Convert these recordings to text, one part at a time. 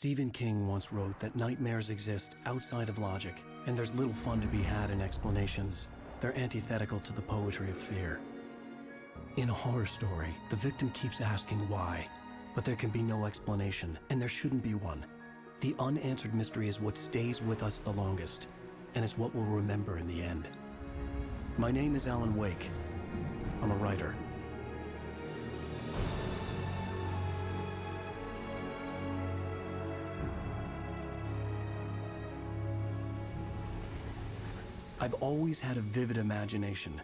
Stephen King once wrote that nightmares exist outside of logic, and there's little fun to be had in explanations. They're antithetical to the poetry of fear. In a horror story, the victim keeps asking why, but there can be no explanation, and there shouldn't be one. The unanswered mystery is what stays with us the longest, and it's what we'll remember in the end. My name is Alan Wake. I'm a writer. I've always had a vivid imagination,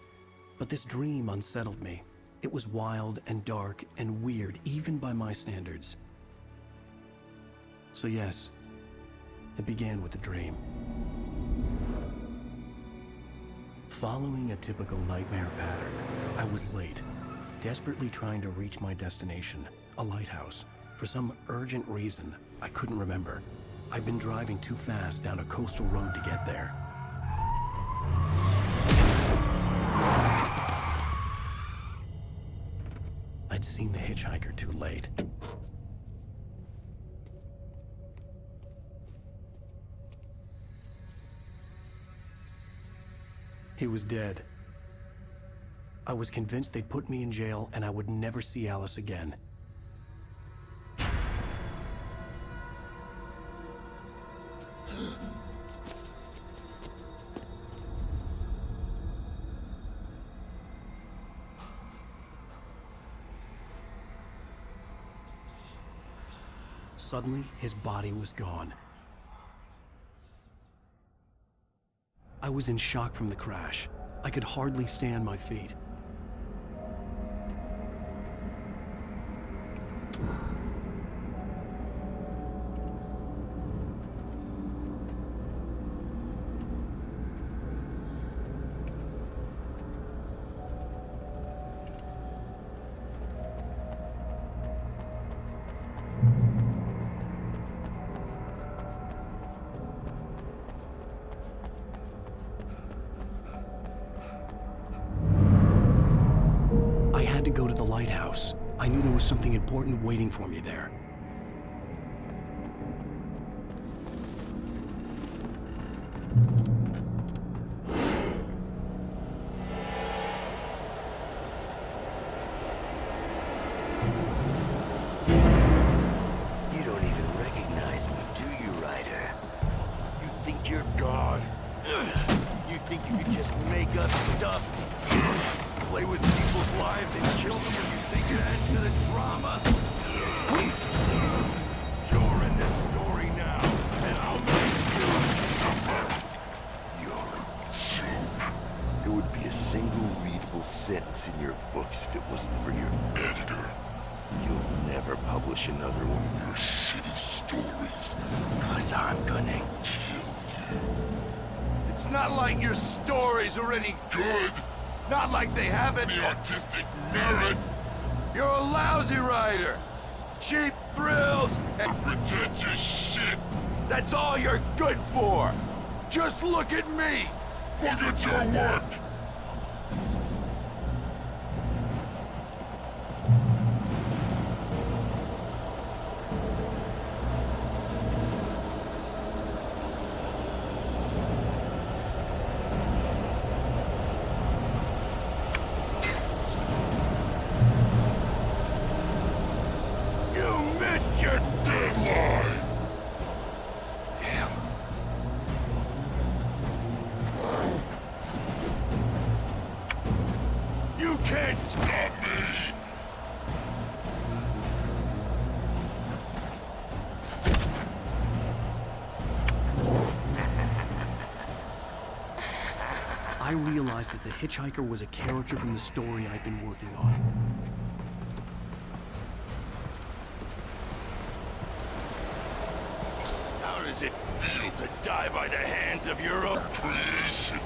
but this dream unsettled me. It was wild and dark and weird, even by my standards. So yes, it began with a dream. Following a typical nightmare pattern, I was late, desperately trying to reach my destination, a lighthouse. For some urgent reason, I couldn't remember. I'd been driving too fast down a coastal road to get there. I'd seen the hitchhiker too late. He was dead. I was convinced they'd put me in jail and I would never see Alice again. Suddenly, his body was gone. I was in shock from the crash. I could hardly stay on my feet. To go to the lighthouse. I knew there was something important waiting for me there. You don't even recognize me, do you, Ryder? You think you're God? You think you can just make up stuff? Play with people's lives and kill them when you think it adds to the drama? You're in this story now, and I'll make you suffer. You're a joke. There would be a single readable sentence in your books if it wasn't for your editor. You'll never publish another one of your shitty stories, 'cause I'm gonna kill you. It's not like your stories are any good. Not like they have any artistic merit. You're a lousy writer. Cheap thrills and pretentious shit. That's all you're good for. Just look at me. Look at your work. Your deadline! Damn. You can't stop me! I realized that the hitchhiker was a character from the story I'd been working on. How does it feel to die by the hands of your own creation?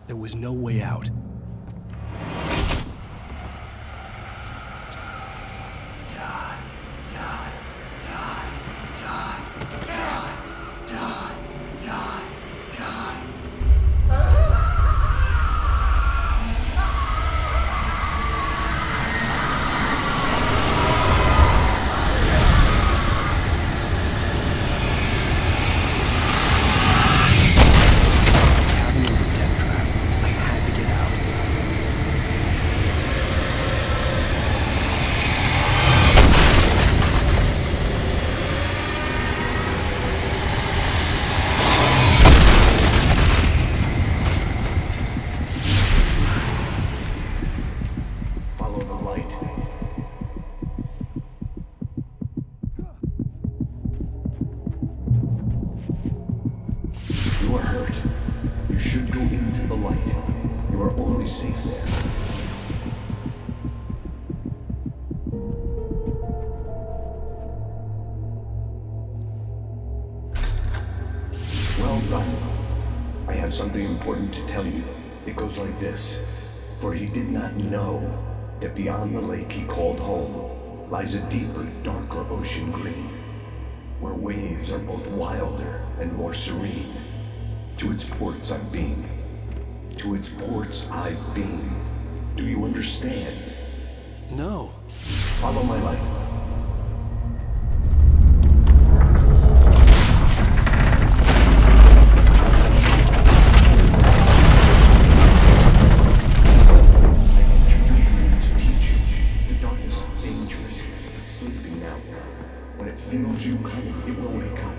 There was no way out. You are hurt. You should go into the light. You are only safe there. Well done. I have something important to tell you. It goes like this. For he did not know that beyond the lake he called home lies a deeper, darker ocean green, where waves are both wilder and more serene. To its ports I've been. To its ports I've been. Do you understand? No. Follow my light. I entered your dream to teach you. The darkness is dangerous. It's sleeping now. When it feels you coming, it will wake up.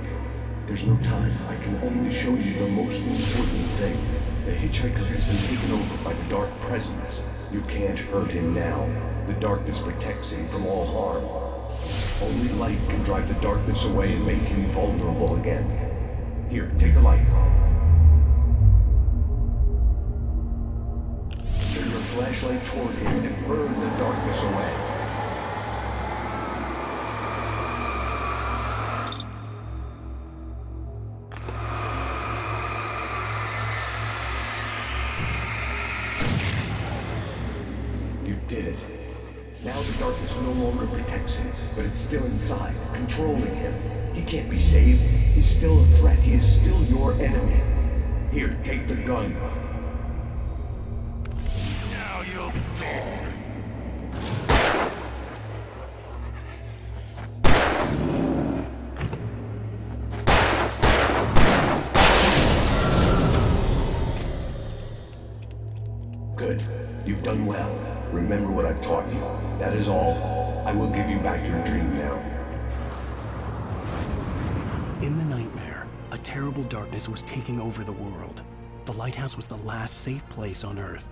There's no time. I can only show you the most important thing. The hitchhiker has been taken over by the dark presence. You can't hurt him now. The darkness protects him from all harm. Only light can drive the darkness away and make him vulnerable again. Here, take the light. Turn your flashlight toward him and burn the darkness away. You did it. Now the darkness no longer protects him, but it's still inside, controlling him. He can't be saved. He's still a threat. He is still your enemy. Here, take the gun. Now you'll die. Good. You've done well. Remember what I've taught you. That is all. I will give you back your dream now. In the nightmare, a terrible darkness was taking over the world. The lighthouse was the last safe place on Earth.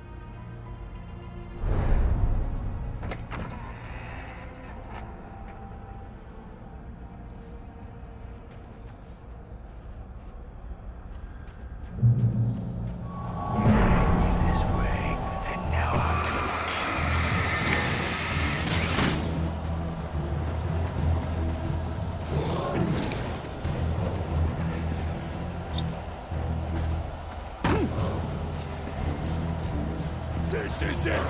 This is it!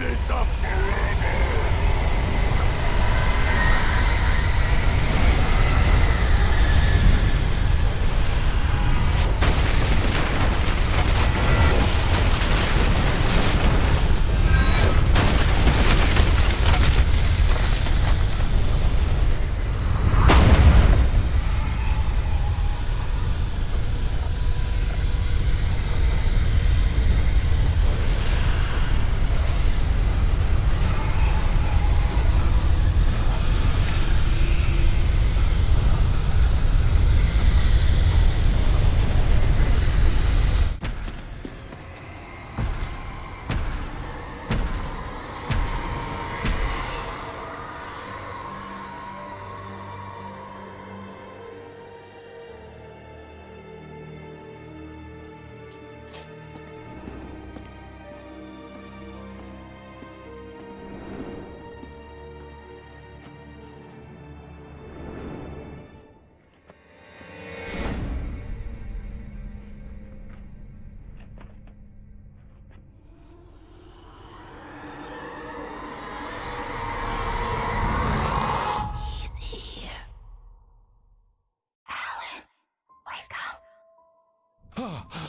this up forever!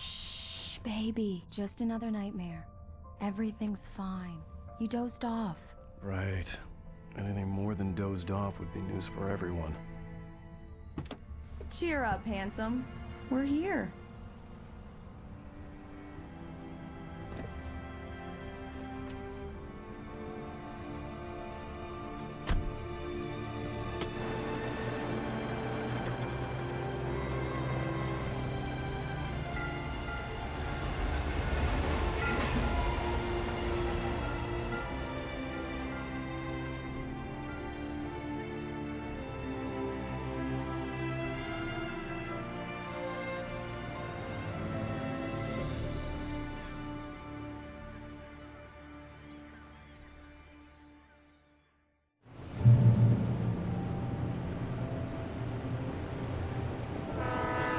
Shh, baby. Just another nightmare. Everything's fine. You dozed off. Right. Anything more than dozed off would be news for everyone. Cheer up, handsome. We're here.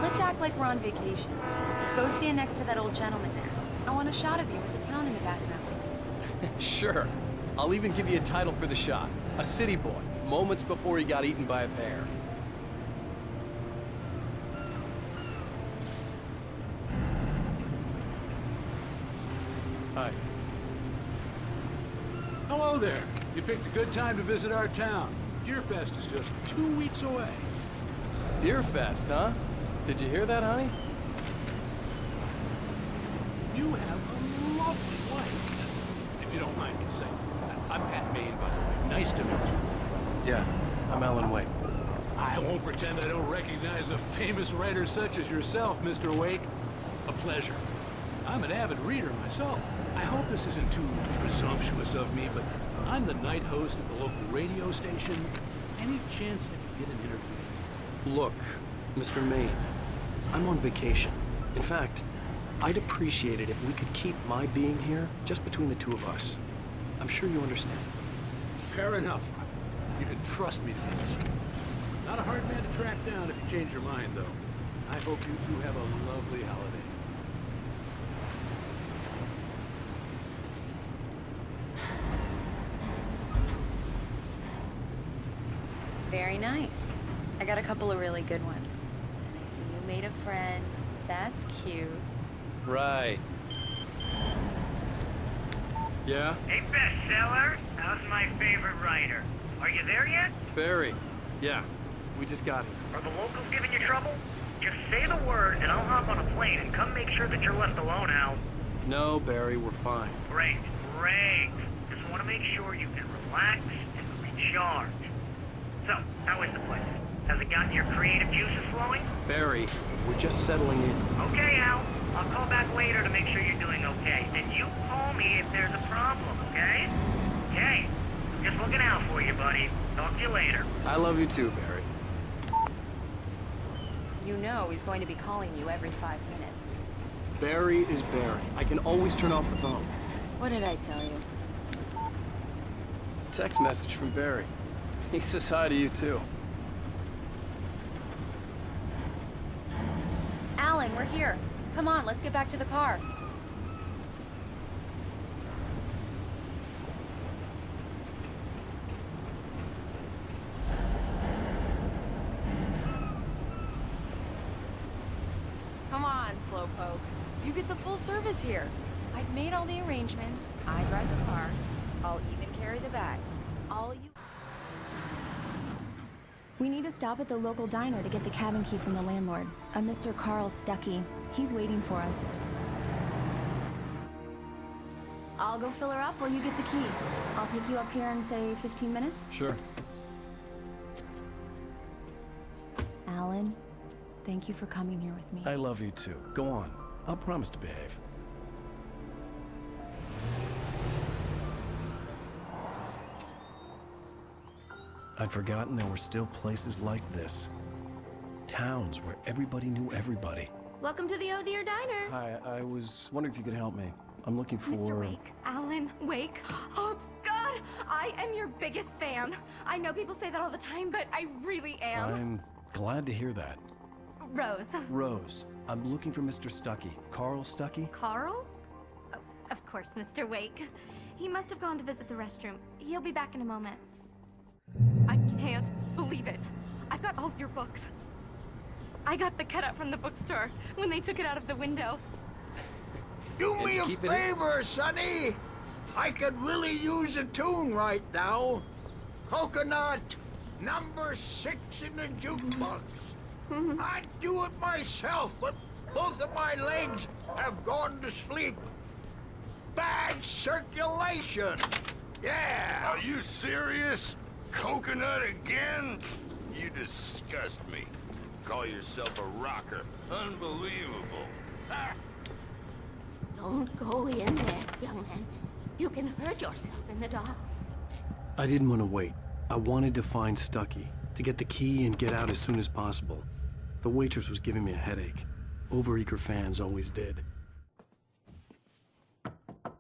Let's act like we're on vacation. Go stand next to that old gentleman there. I want a shot of you with the town in the background. Sure. I'll even give you a title for the shot. A city boy, moments before he got eaten by a bear. Hi. Hello there. You picked a good time to visit our town. Deerfest is just 2 weeks away. Deerfest, huh? Did you hear that, honey? You have a lovely wife. If you don't mind me saying. I'm Pat Maine, by the way. Nice to meet you. Yeah, I'm Alan Wake. I won't pretend I don't recognize a famous writer such as yourself, Mr. Wake. A pleasure. I'm an avid reader myself. I hope this isn't too presumptuous of me, but I'm the night host at the local radio station. Any chance I could get an interview? Look, Mr. Maine, I'm on vacation. In fact, I'd appreciate it if we could keep my being here just between the two of us. I'm sure you understand. Fair enough. You can trust me to be this. Not a hard man to track down if you change your mind, though. I hope you two have a lovely holiday. Very nice. I got a couple of really good ones. And I see you made a friend. That's cute. Right. Yeah? Hey, bestseller. How's my favorite writer? Are you there yet? Barry. Yeah. We just got here. Are the locals giving you trouble? Just say the word and I'll hop on a plane and come make sure that you're left alone, Al. No, Barry, we're fine. Great, great. Just want to make sure you can relax and recharge. So, how is the place? Has it gotten your creative juices flowing? Barry, we're just settling in. Okay, Al. I'll call back later to make sure you're doing okay. And you call me if there's a problem, okay? Okay. Just looking out for you, buddy. Talk to you later. I love you too, Barry. You know he's going to be calling you every 5 minutes. Barry is Barry. I can always turn off the phone. What did I tell you? Text message from Barry. He says hi to you too. Alan, we're here. Come on, let's get back to the car. on, Slowpoke. You get the full service here. I've made all the arrangements. I drive the car. I'll even carry the bags. All you... We need to stop at the local diner to get the cabin key from the landlord, a Mr. Carl Stuckey. He's waiting for us. I'll go fill her up while you get the key. I'll pick you up here in, say, 15 minutes? Sure. Alan, thank you for coming here with me. I love you too. Go on. I'll promise to behave. I'd forgotten there were still places like this. Towns where everybody knew everybody. Welcome to the Oh Dear Diner. Hi, I was wondering if you could help me. I'm looking for... Mr. Wake. Alan Wake. Oh, God! I am your biggest fan. I know people say that all the time, but I really am. I'm glad to hear that. Rose. Rose, I'm looking for Mr. Stuckey. Carl Stuckey? Carl? Oh, of course, Mr. Wake. He must have gone to visit the restroom. He'll be back in a moment. I can't believe it. I've got all of your books. I got the cutout from the bookstore when they took it out of the window. Do me a favor, Sonny. I could really use a tune right now. Coconut, number 6 in the jukebox. I'd do it myself, but both of my legs have gone to sleep. Bad circulation. Yeah. Are you serious? Coconut again? You disgust me. Call yourself a rocker. Unbelievable. Ah. Don't go in there, young man. You can hurt yourself in the dark. I didn't want to wait. I wanted to find Stuckey, to get the key and get out as soon as possible. The waitress was giving me a headache. Overeager fans always did.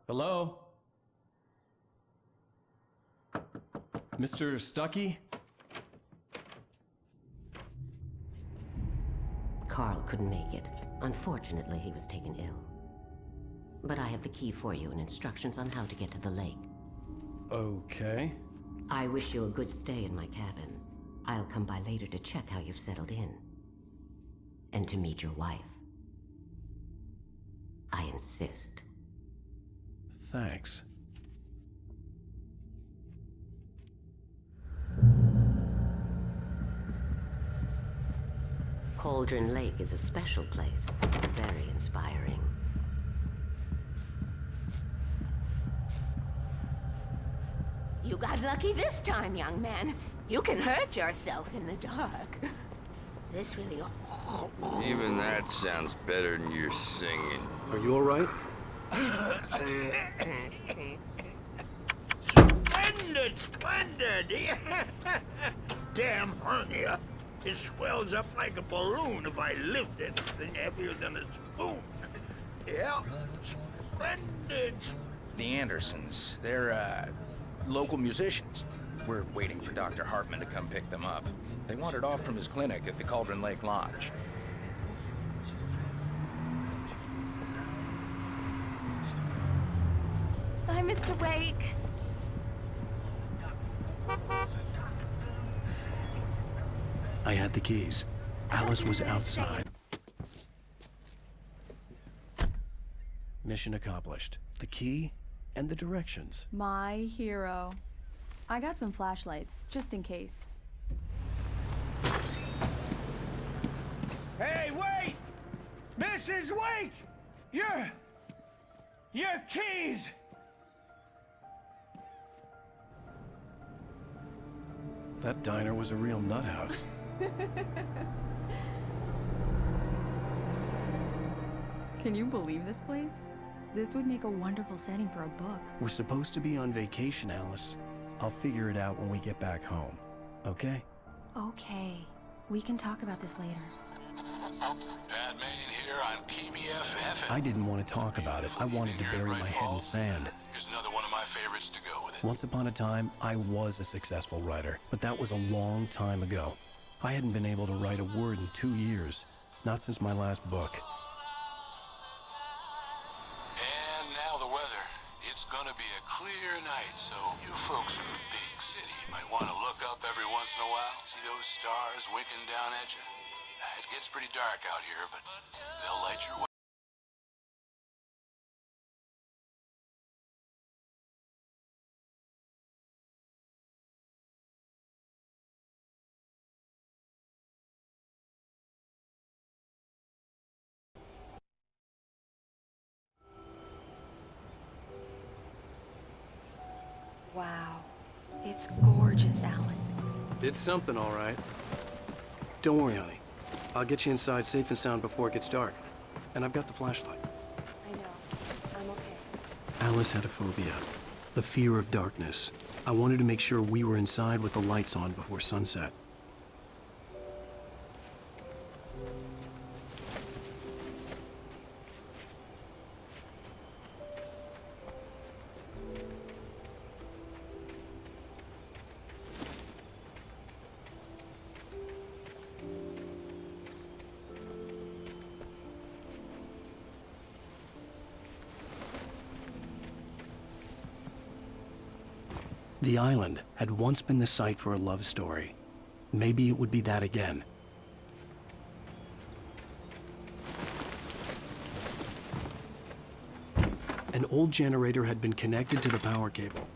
Hello? Mr. Stuckey? Carl couldn't make it. Unfortunately, he was taken ill. But I have the key for you and instructions on how to get to the lake. Okay. I wish you a good stay in my cabin. I'll come by later to check how you've settled in. And to meet your wife. I insist. Thanks. Cauldron Lake is a special place. Very inspiring. You got lucky this time, young man. You can hurt yourself in the dark. This really... Even that sounds better than your singing. Are you all right? Splendid, splendid! Damn hernia. It swells up like a balloon if I lift anything heavier than a spoon. Yeah, splendid. The Andersons, they're, local musicians. We're waiting for Dr. Hartman to come pick them up. They wandered off from his clinic at the Cauldron Lake Lodge. Bye, Mr. Wake. I had the keys. Alice was outside. Mission accomplished. The key and the directions. My hero. I got some flashlights, just in case. Hey, wait! Mrs. Wake! Your keys! That diner was a real nut house. Can you believe this place? This would make a wonderful setting for a book. We're supposed to be on vacation, Alice. I'll figure it out when we get back home. Okay? Okay. We can talk about this later. Batman here on PBF. I didn't want to talk about it. I wanted to bury my head in sand. Here's another one of my favorites to go with it. Once upon a time, I was a successful writer, but that was a long time ago. I hadn't been able to write a word in 2 years, not since my last book. And now the weather. It's gonna be a clear night, so you folks in the big city might want to look up every once in a while, see those stars winking down at you. It gets pretty dark out here, but they'll light your way. Wow. It's gorgeous, Alan. It's something, all right. Don't worry, honey. I'll get you inside safe and sound before it gets dark. And I've got the flashlight. I know. I'm okay. Alice had a phobia, the fear of darkness. I wanted to make sure we were inside with the lights on before sunset. The island had once been the site for a love story. Maybe it would be that again. An old generator had been connected to the power cable.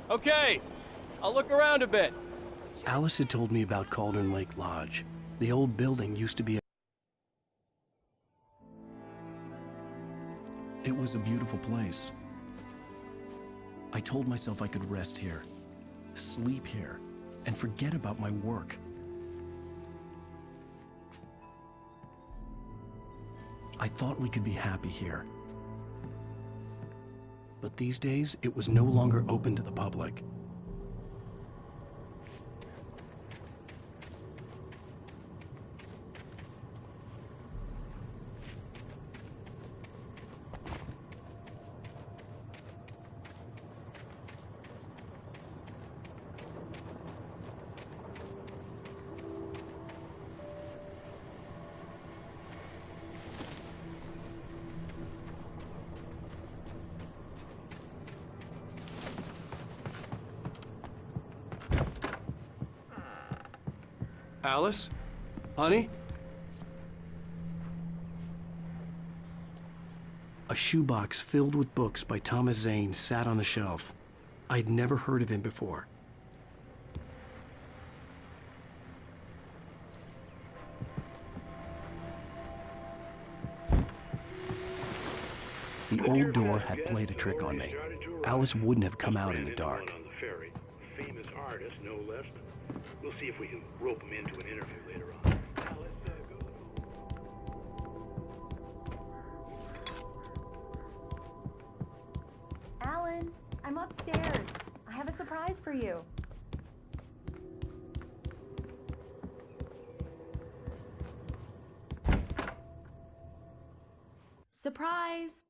Okay, I'll look around a bit. Alice had told me about Cauldron Lake Lodge. The old building used to be It was a beautiful place. I told myself I could rest here, sleep here, and forget about my work. I thought we could be happy here. But these days, it was no longer open to the public. Alice? Honey? A shoebox filled with books by Thomas Zane sat on the shelf. I'd never heard of him before. The old door had played a trick on me. Alice wouldn't have come out in the dark. Famous artist, no less. We'll see if we can rope him into an interview later on. Now let's go. Alan, I'm upstairs. I have a surprise for you. Surprise!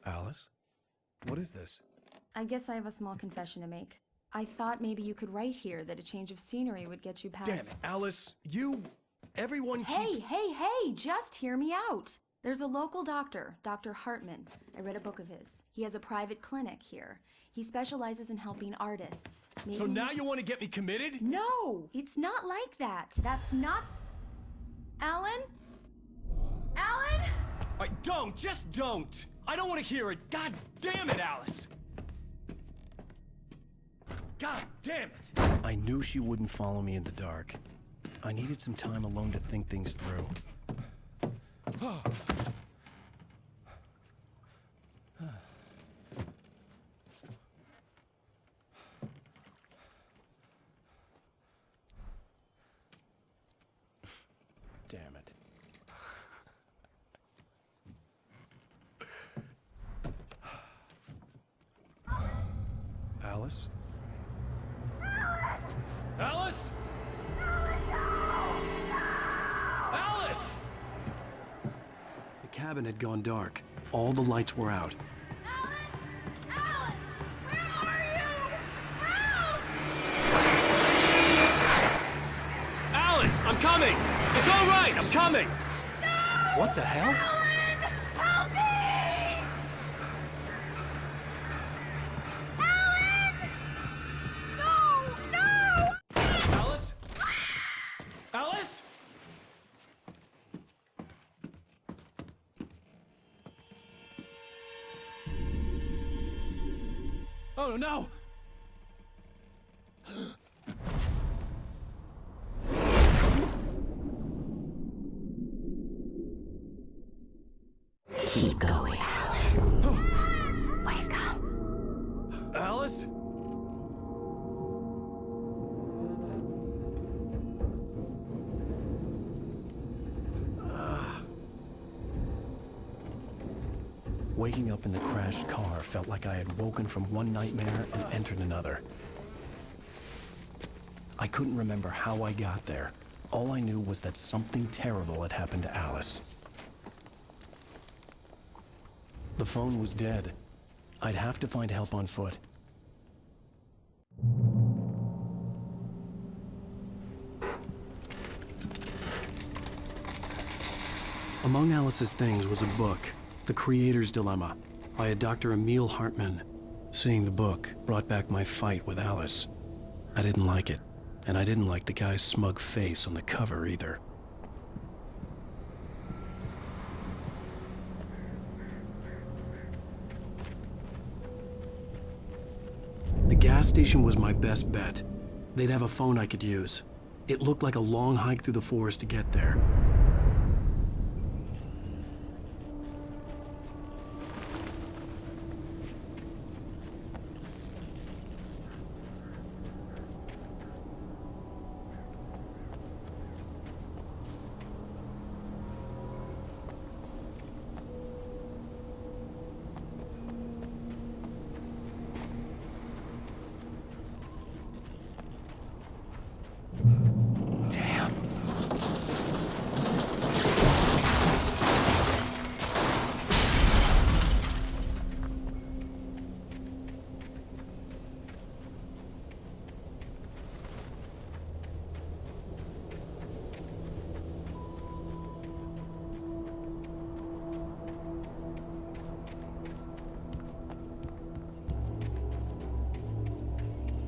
Alice? What is this? I guess I have a small confession to make. I thought maybe you could write here that a change of scenery would get you past— Damn it, Alice, everyone keeps— Hey, just hear me out. There's a local doctor, Dr. Hartman. I read a book of his. He has a private clinic here. He specializes in helping artists. So now you want to get me committed? No, it's not like that. That's not— Alan? Alan? Just don't! I don't want to hear it! God damn it, Alice! God damn it! I knew she wouldn't follow me in the dark. I needed some time alone to think things through. Damn it. Alice? Alice? Alice! The cabin had gone dark. All the lights were out. Alan! Where are you? Help! I'm coming! It's all right! I'm coming! No! What the hell? Alan! Help me! Alan! No! No! Alice? Alice? Oh no! Keep going, Alan. Wake up. Alice? Waking up in the crashed car felt like I had woken from one nightmare and entered another. I couldn't remember how I got there. All I knew was that something terrible had happened to Alice. The phone was dead. I'd have to find help on foot. Among Alice's things was a book, The Creator's Dilemma, by a Dr. Emil Hartmann. Seeing the book brought back my fight with Alice. I didn't like it, and I didn't like the guy's smug face on the cover either. The gas station was my best bet. They'd have a phone I could use. It looked like a long hike through the forest to get there.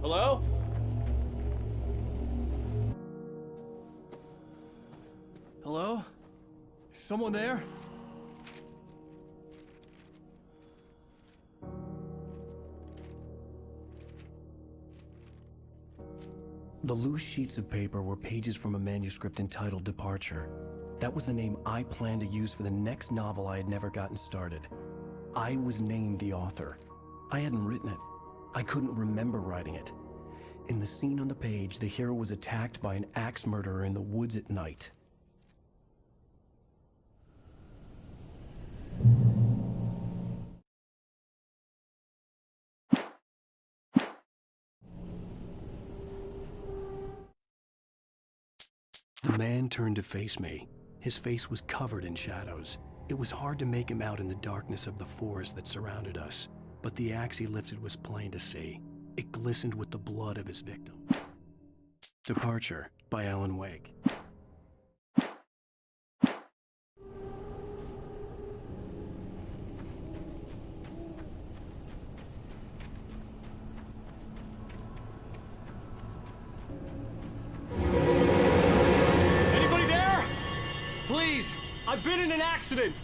Hello? Hello? Is someone there? The loose sheets of paper were pages from a manuscript entitled Departure. That was the name I planned to use for the next novel I had never gotten started. I was named the author. I hadn't written it. I couldn't remember writing it. In the scene on the page, the hero was attacked by an axe murderer in the woods at night. The man turned to face me. His face was covered in shadows. It was hard to make him out in the darkness of the forest that surrounded us, but the axe he lifted was plain to see. It glistened with the blood of his victim. Departure by Alan Wake. Anybody there? Please, I've been in an accident.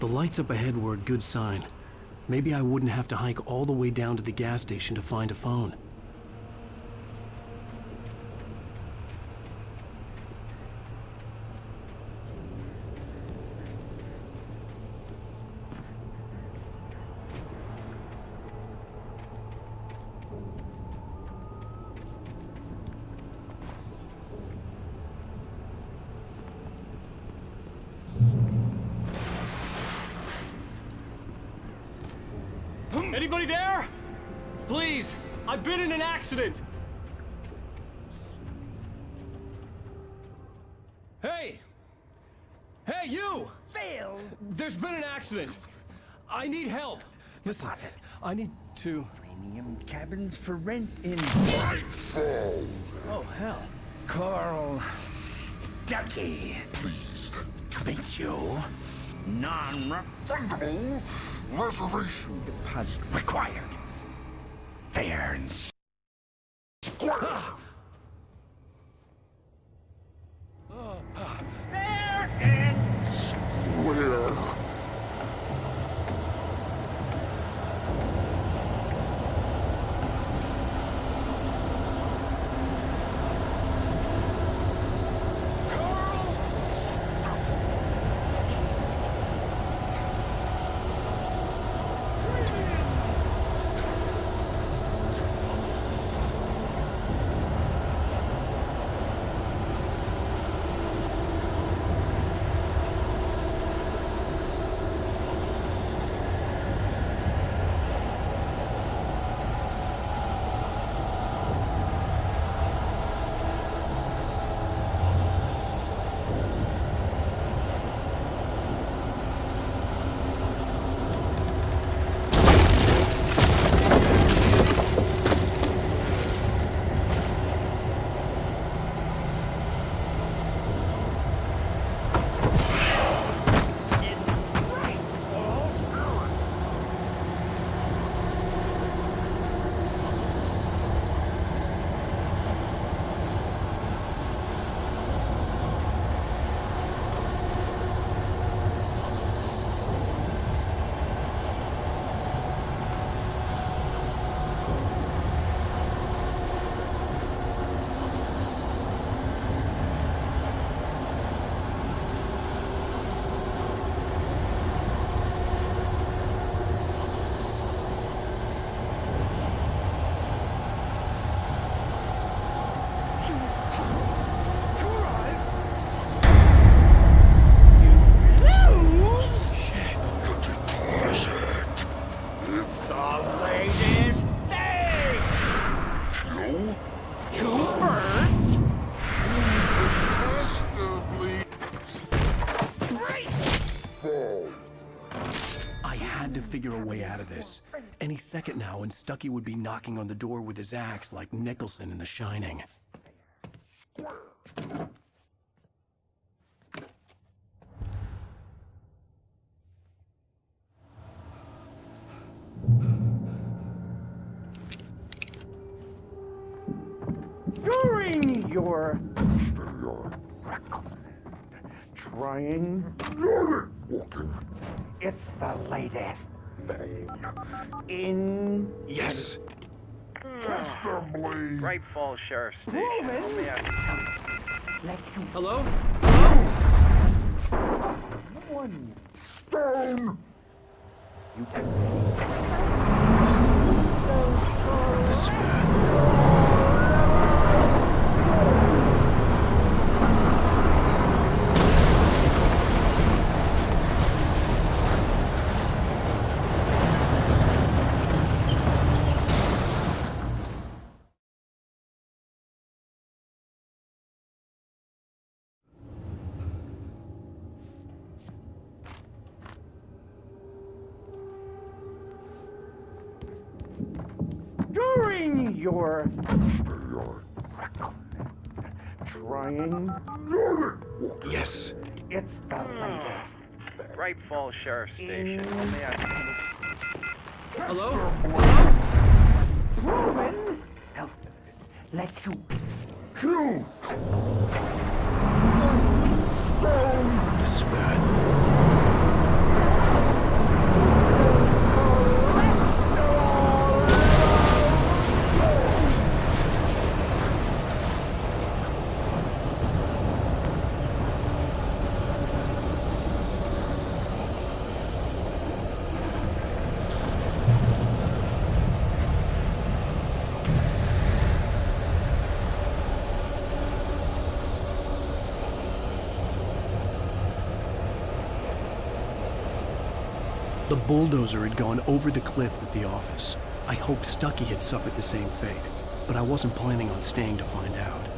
The lights up ahead were a good sign. Maybe I wouldn't have to hike all the way down to the gas station to find a phone. Anybody there? Please, I've been in an accident. Hey! Hey, you! Phil! There's been an accident. I need help. Listen, I need to... Premium cabins for rent in... Nightfall! Oh, hell. Carl Stucky. Pleased To meet you. Non-refundable reservation deposit required. Fair and square. Fair and square. Figure a way out of this. Any second now, and Stucky would be knocking on the door with his axe like Nicholson in The Shining. During your trying, it's the latest thing in... Yes! Great Falls Sheriff's Station. Hello? One stone. You can The spat. During your trying, Yes. it's the latest. Great Falls Sheriff's Station. Hello? Roman, help let you choose. The spat. The bulldozer had gone over the cliff with the office. I hoped Stucky had suffered the same fate, but I wasn't planning on staying to find out.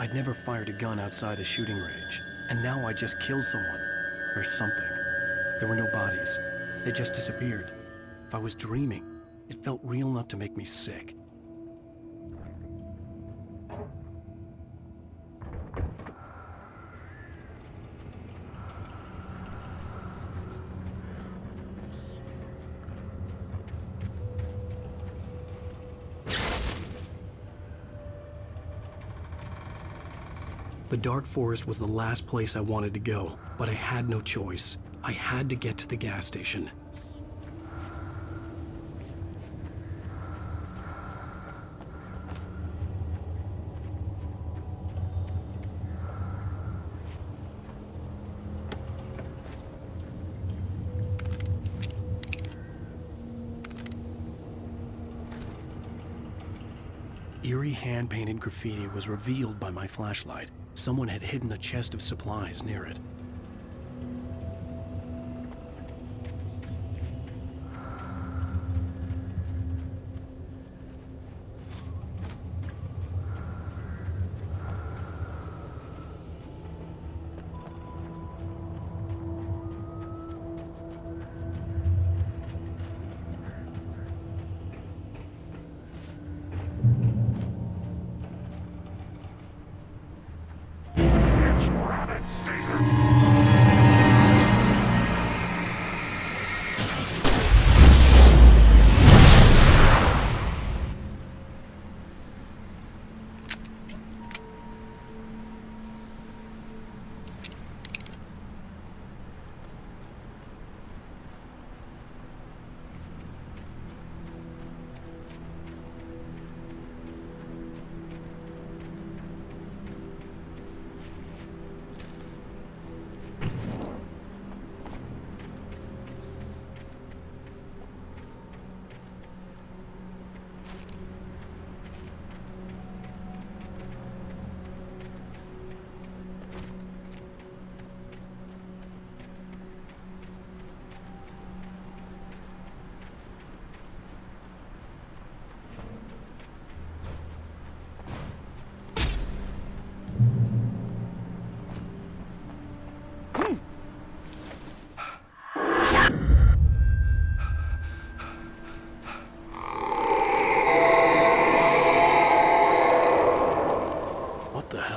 I'd never fired a gun outside a shooting range, and now I just killed someone. Or something. There were no bodies. They just disappeared. If I was dreaming, it felt real enough to make me sick. The dark forest was the last place I wanted to go, but I had no choice. I had to get to the gas station. Eerie hand-painted graffiti was revealed by my flashlight. Someone had hidden a chest of supplies near it.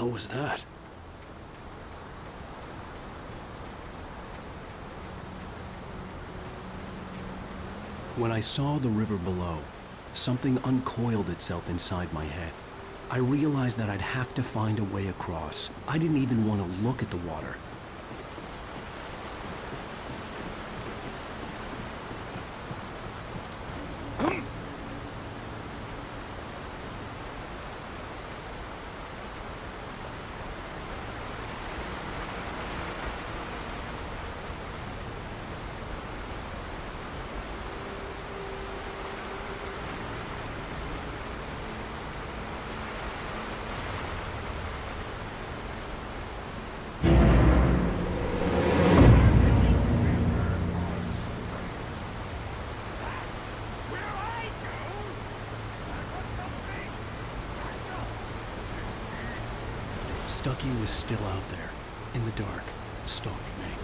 Was that? When I saw the river below, something uncoiled itself inside my head. I realized that I'd have to find a way across. I didn't even want to look at the water. Stucky was still out there, in the dark, stalking me.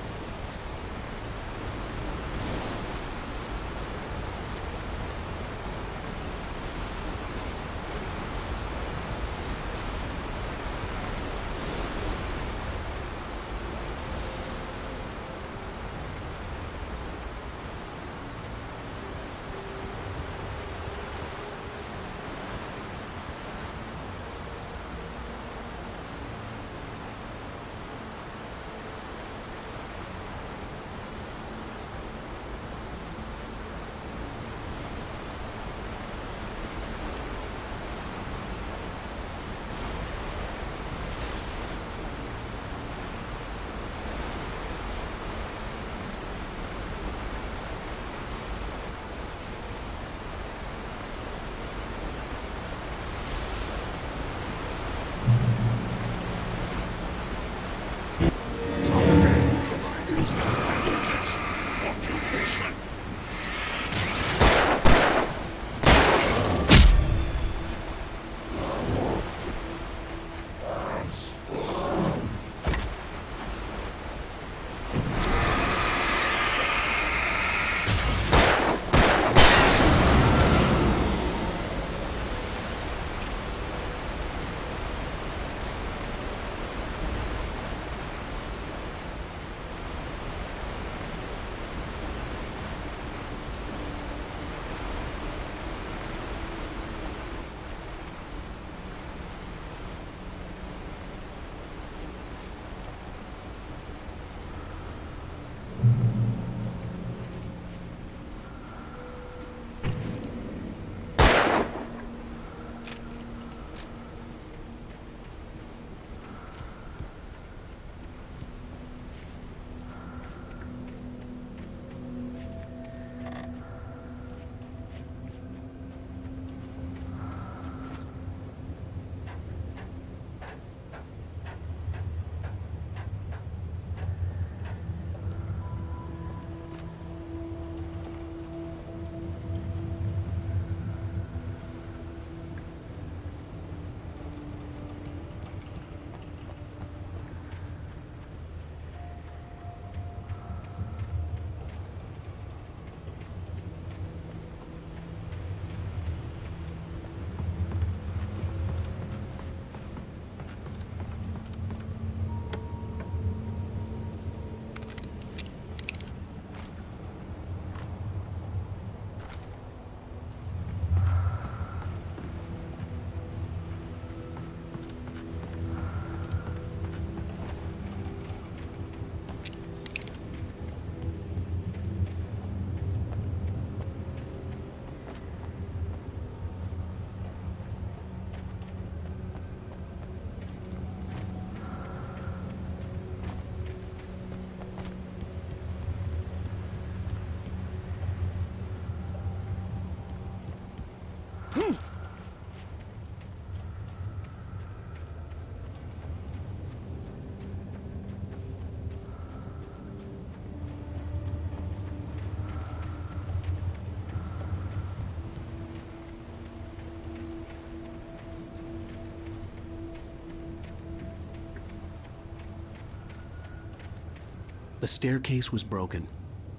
The staircase was broken.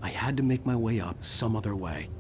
I had to make my way up some other way.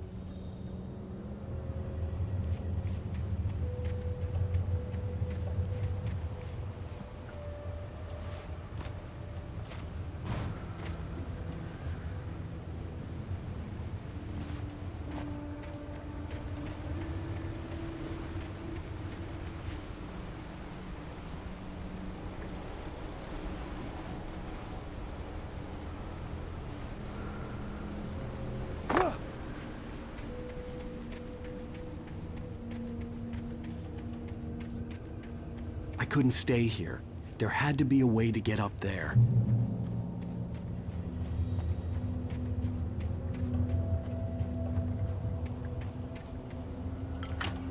I couldn't stay here. There had to be a way to get up there.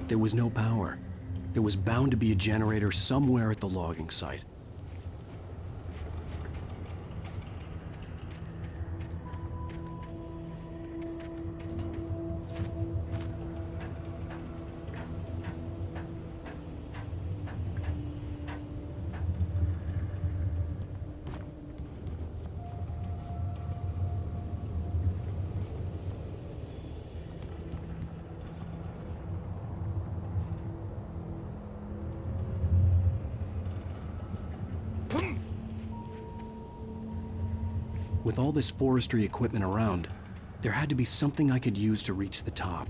There was no power. There was bound to be a generator somewhere at the logging site. With all this forestry equipment around, there had to be something I could use to reach the top.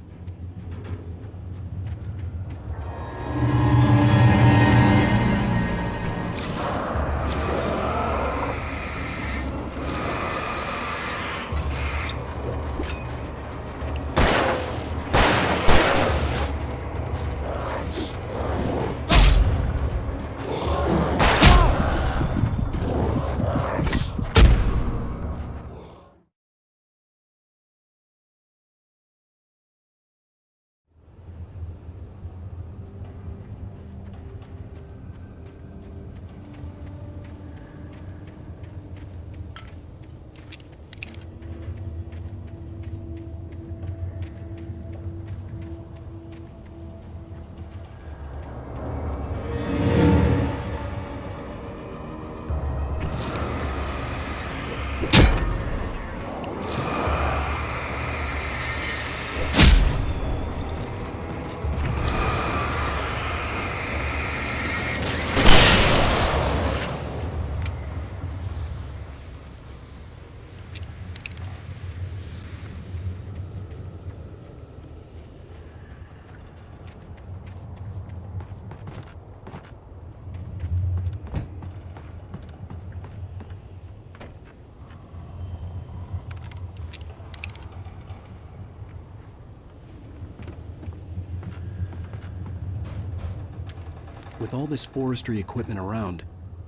With all this forestry equipment around,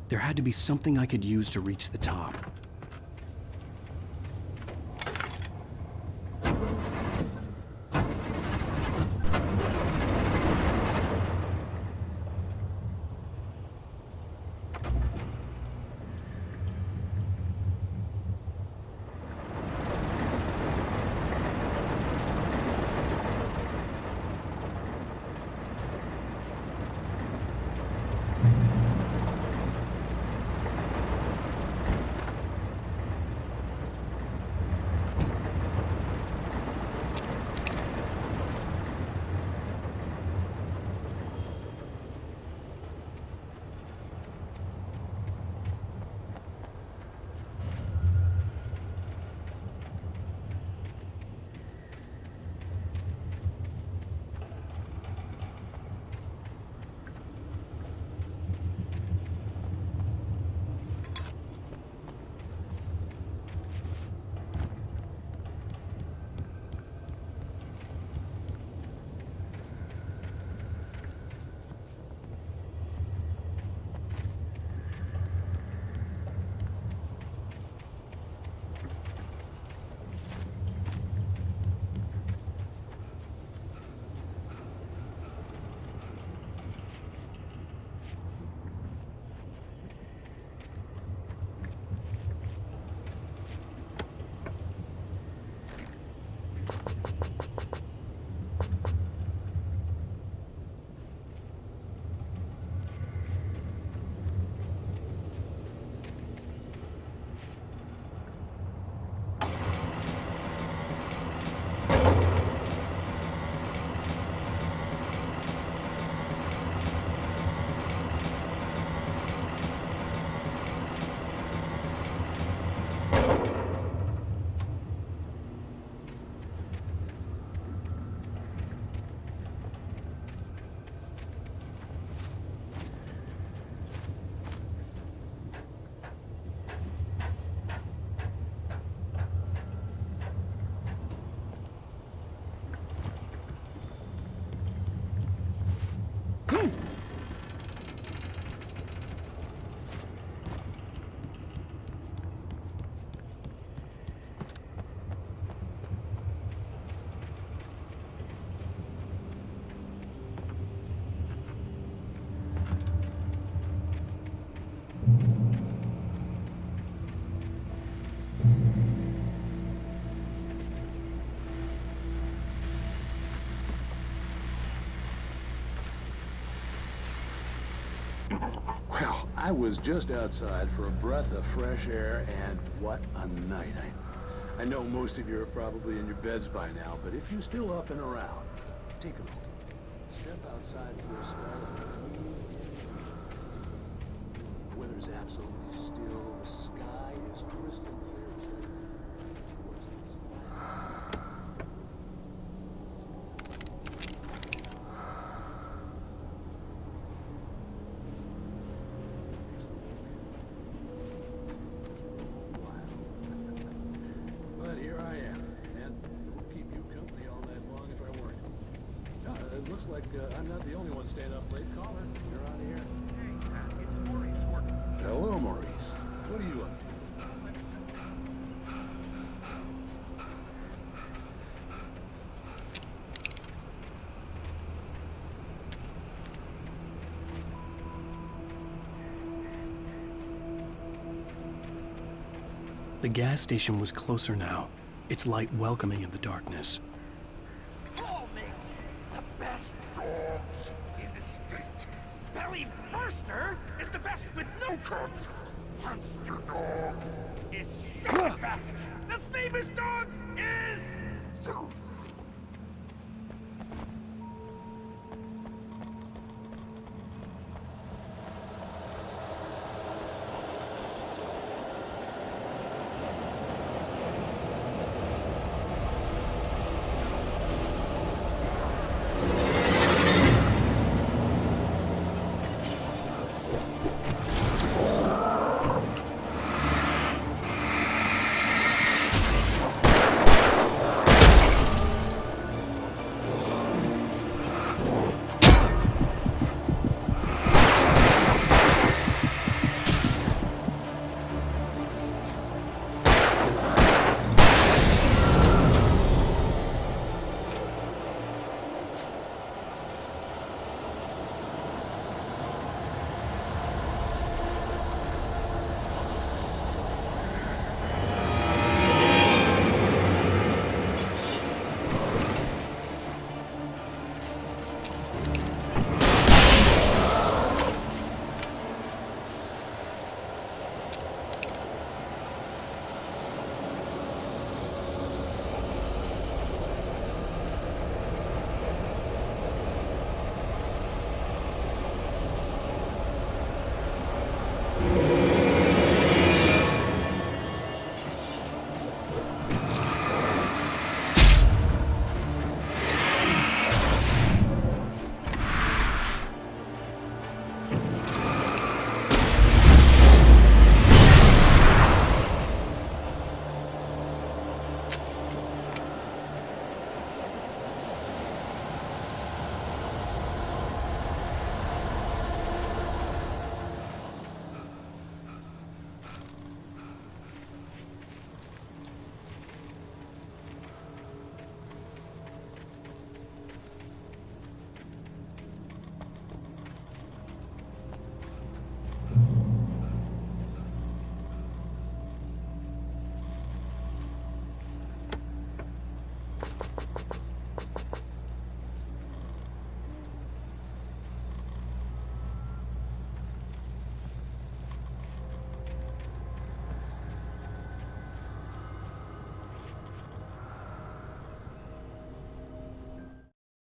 there had to be something I could use to reach the top. Well, I was just outside for a breath of fresh air, and what a night. I know most of you are probably in your beds by now, but if you're still up and around, take a moment. Step outside for a spell. The weather's absolutely still. The sky is crystal clear. But here I am, and it would keep you company all night long if I weren't. It looks like I'm not the only one staying up late. Caller, you're out of here. Hey, it's Maurice. Hello, Maurice. What are you up to? The gas station was closer now, its light welcoming in the darkness. Paul makes the best dogs in the state. Belly Burster is the best with no cut. Monster Dog is second best. The famous dog